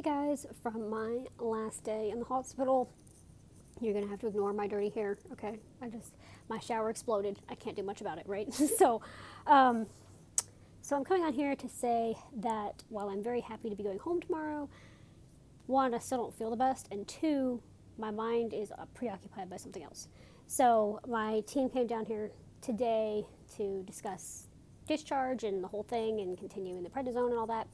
guys, from my last day in the hospital. You're gonna have to ignore my dirty hair, okay? My shower exploded. I can't do much about it, right? Um, so I'm coming on here to say that while I'm very happy to be going home tomorrow, one, I still don't feel the best, and two, my mind is preoccupied by something else. So my team came down here today to discuss discharge and the whole thing and continuing the prednisone and all that.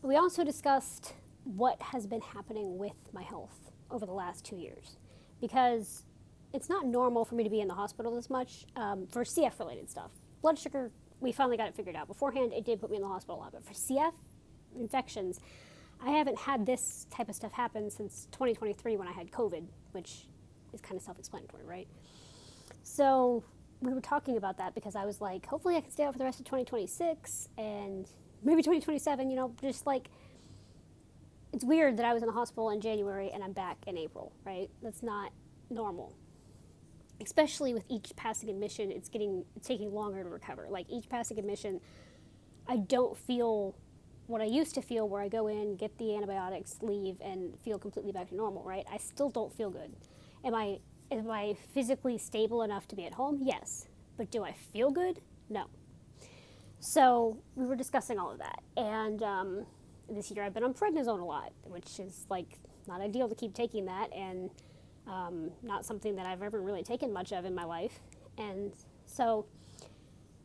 We also discussed what has been happening with my health over the last 2 years, because it's not normal for me to be in the hospital this much for CF related stuff. Blood sugar, we finally got it figured out. Beforehand, it did put me in the hospital a lot, but for CF infections, I haven't had this type of stuff happen since 2023 when I had COVID, which is kind of self-explanatory, right? So we were talking about that because I was like, hopefully I can stay out for the rest of 2026 and maybe 2027, just like, it's weird that I was in the hospital in January and I'm back in April, right? That's not normal. Especially with each passing admission, it's taking longer to recover. Like each passing admission, I don't feel what I used to feel where I go in, get the antibiotics, leave, and feel completely back to normal, right? I still don't feel good. Am I physically stable enough to be at home? Yes. But do I feel good? No. So we were discussing all of that. And this year I've been on prednisone a lot, which is like not ideal to keep taking that, and not something that I've ever really taken much of in my life. And so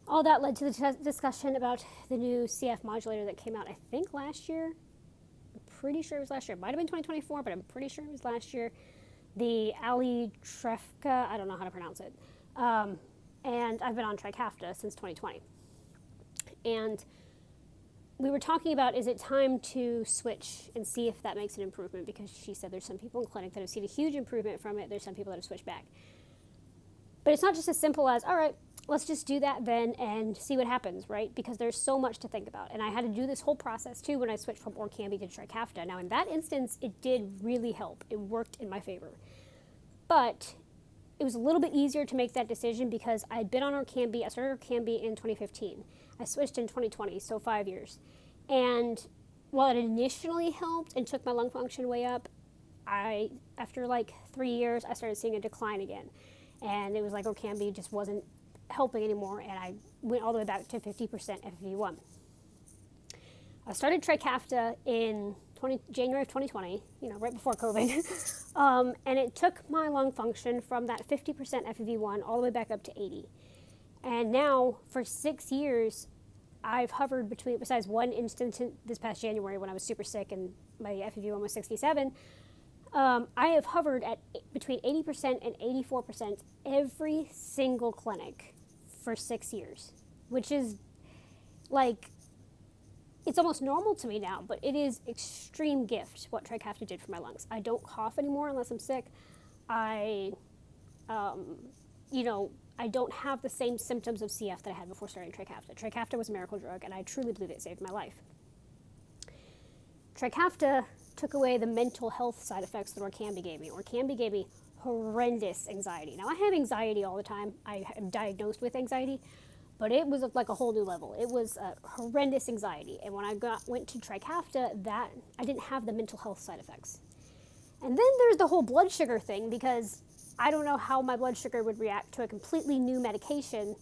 all that led to the discussion about the new CF modulator that came out, I think, last year. I'm pretty sure it was last year. It might have been 2024, but I'm pretty sure it was last year. The Alitrefka, I don't know how to pronounce it. And I've been on Trikafta since 2020. And we were talking about, is it time to switch and see if that makes an improvement? Because she said there's some people in clinic that have seen a huge improvement from it. There's some people that have switched back. But it's not just as simple as, all right, let's just do that then and see what happens, right? Because there's so much to think about. And I had to do this whole process too when I switched from Orkambi to Trikafta. Now in that instance, it did really help. It worked in my favor. But it was a little bit easier to make that decision because I'd been on Orkambi. I started Orkambi in 2015. I switched in 2020, so 5 years. And while it initially helped and took my lung function way up, after like 3 years, I started seeing a decline again. And it was like Orkambi just wasn't helping anymore, and I went all the way back to 50% FEV1. I started Trikafta in January of 2020, right before COVID, and it took my lung function from that 50% FEV1 all the way back up to 80. And now, for 6 years, I've hovered between, besides one instance this past January when I was super sick and my FEV1 was 67, I have hovered at between 80% and 84% every single clinic for 6 years, which is like, it's almost normal to me now, but it is extreme gift what Trikafta did for my lungs. I don't cough anymore unless I'm sick. I don't have the same symptoms of CF that I had before starting Trikafta. Trikafta was a miracle drug, and I truly believe it saved my life. Trikafta took away the mental health side effects that Orkambi gave me. Orkambi gave me horrendous anxiety. Now, I have anxiety all the time. I am diagnosed with anxiety, but it was like a whole new level. It was a horrendous anxiety. And when I went to Trikafta, I didn't have the mental health side effects. And then there's the whole blood sugar thing, because I don't know how my blood sugar would react to a completely new medication,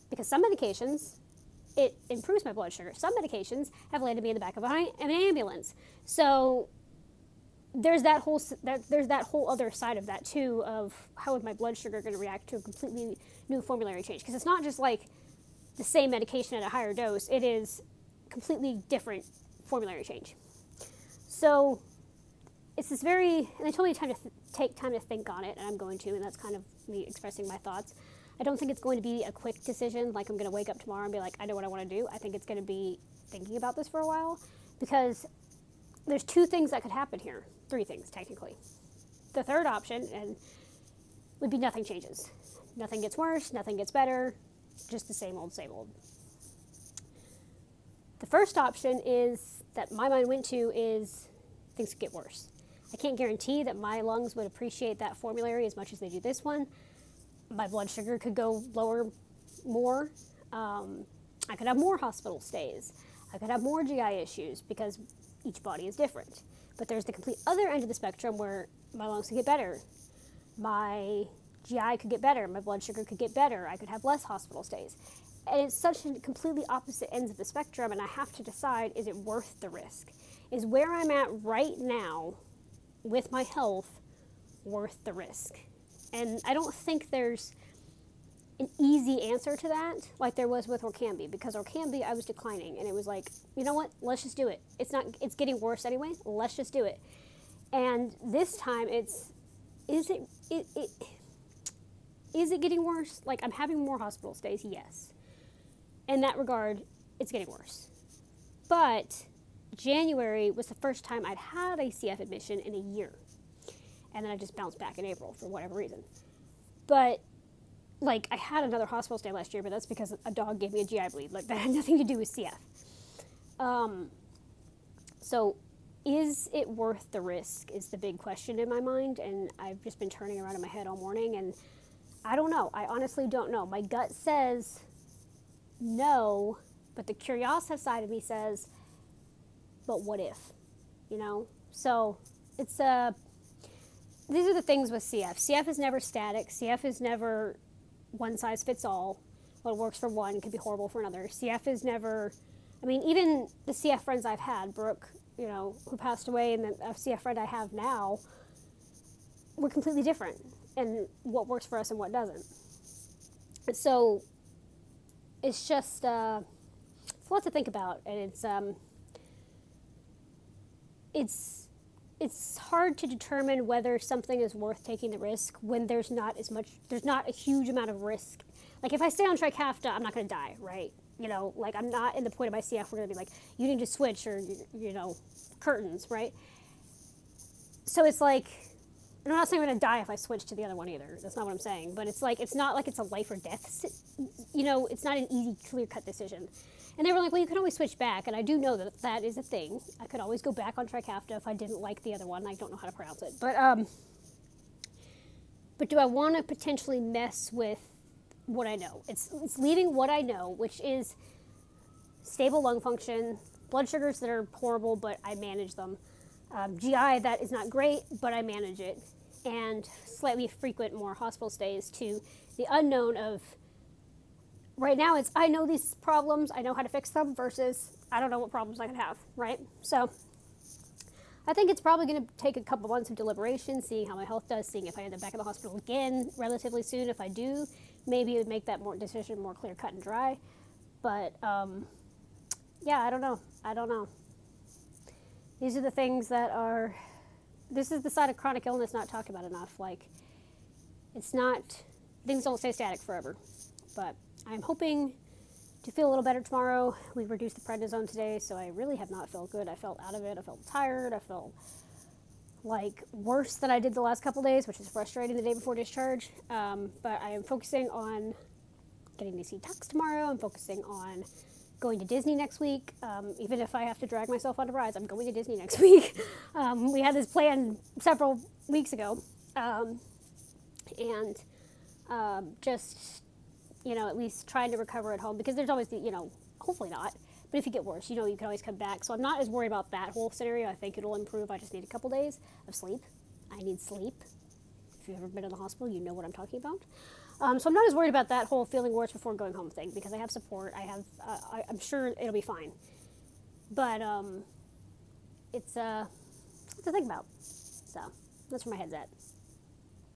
because some medications, it improves my blood sugar. Some medications have landed me in the back of an ambulance. So there's that whole other side of that too, of how is my blood sugar going to react to a completely new formulary change? Because it's not just like the same medication at a higher dose. It is completely different formulary change. So it's this and they told me to take time to think on it, and I'm going to, and that's kind of me expressing my thoughts. I don't think it's going to be a quick decision, like I'm going to wake up tomorrow and be like, I know what I want to do. I think it's going to be thinking about this for a while, because there's 2 things that could happen here. 3 things, technically. The third option would be nothing changes. Nothing gets worse, nothing gets better, just the same old, same old. The first option is that my mind went to is things could get worse. I can't guarantee that my lungs would appreciate that formulary as much as they do this one. My blood sugar could go lower more. I could have more hospital stays. I could have more GI issues because, each body is different. But there's the complete other end of the spectrum where my lungs could get better, my GI could get better, my blood sugar could get better, I could have less hospital stays. And it's such a completely opposite ends of the spectrum, and I have to decide, is it worth the risk? Is where I'm at right now with my health worth the risk? And I don't think there's an easy answer to that, like there was with Orkambi, because Orkambi I was declining, and it was like, you know what, let's just do it. It's getting worse anyway, let's just do it. And this time is it getting worse? Like, I'm having more hospital stays, yes. In that regard, it's getting worse. But January was the first time I'd had a CF admission in a year. And then I just bounced back in April for whatever reason. But, like, I had another hospital stay last year, but that's because a dog gave me a GI bleed. Like, that had nothing to do with CF. So, is it worth the risk is the big question in my mind. And I've just been turning around in my head all morning, and I don't know. I honestly don't know. My gut says no, but the curiosity side of me says, but what if? You know? So it's these are the things with CF. CF is never static. CF is never one size fits all. What works for one can be horrible for another. CF is never, I mean, even the CF friends I've had, Brooke, you know, who passed away, and the CF friend I have now, we're completely different in what works for us and what doesn't. So it's just, it's a lot to think about, and it's hard to determine whether something is worth taking the risk when there's not a huge amount of risk. Like, if I stay on Trikafta, I'm not going to die, right? You know, like, I'm not in the point of my CF where going to be like, you need to switch, or, you know, curtains, right? So it's like, I'm not saying I'm going to die if I switch to the other one either. That's not what I'm saying. But it's like, it's not like it's a life or death, you know, it's not an easy, clear-cut decision. And they were like, well, you can always switch back. And I do know that that is a thing. I could always go back on Trikafta if I didn't like the other one. I don't know how to pronounce it. But do I want to potentially mess with what I know? It's leaving what I know, which is stable lung function, blood sugars that are horrible, but I manage them. GI that is not great, but I manage it. And slightly frequent more hospital stays to the unknown of, right now it's, I know these problems, I know how to fix them, versus I don't know what problems I could have, right? So I think it's probably going to take a couple months of deliberation, seeing how my health does, seeing if I end up back in the hospital again relatively soon. If I do, maybe it would make that decision more clear, cut, and dry. But yeah, I don't know. These are the things that are, this is the side of chronic illness not talked about enough. Like, it's not, things don't stay static forever. But I'm hoping to feel a little better tomorrow. We reduced the prednisone today, so I really have not felt good. I felt out of it. I felt tired. I felt like worse than I did the last couple days, which is frustrating the day before discharge. But I am focusing on getting to see Tux tomorrow. I'm focusing on going to Disney next week. Even if I have to drag myself onto rides, I'm going to Disney next week. We had this plan several weeks ago. Just, you know, at least trying to recover at home, because there's always the, you know, hopefully not, but if you get worse, you know, you can always come back. So I'm not as worried about that whole scenario. I think it'll improve. I just need a couple days of sleep. I need sleep. If you've ever been in the hospital, you know what I'm talking about. So I'm not as worried about that whole feeling worse before going home thing, because I have support. I'm sure it'll be fine. But it's to think about. So that's where my head's at.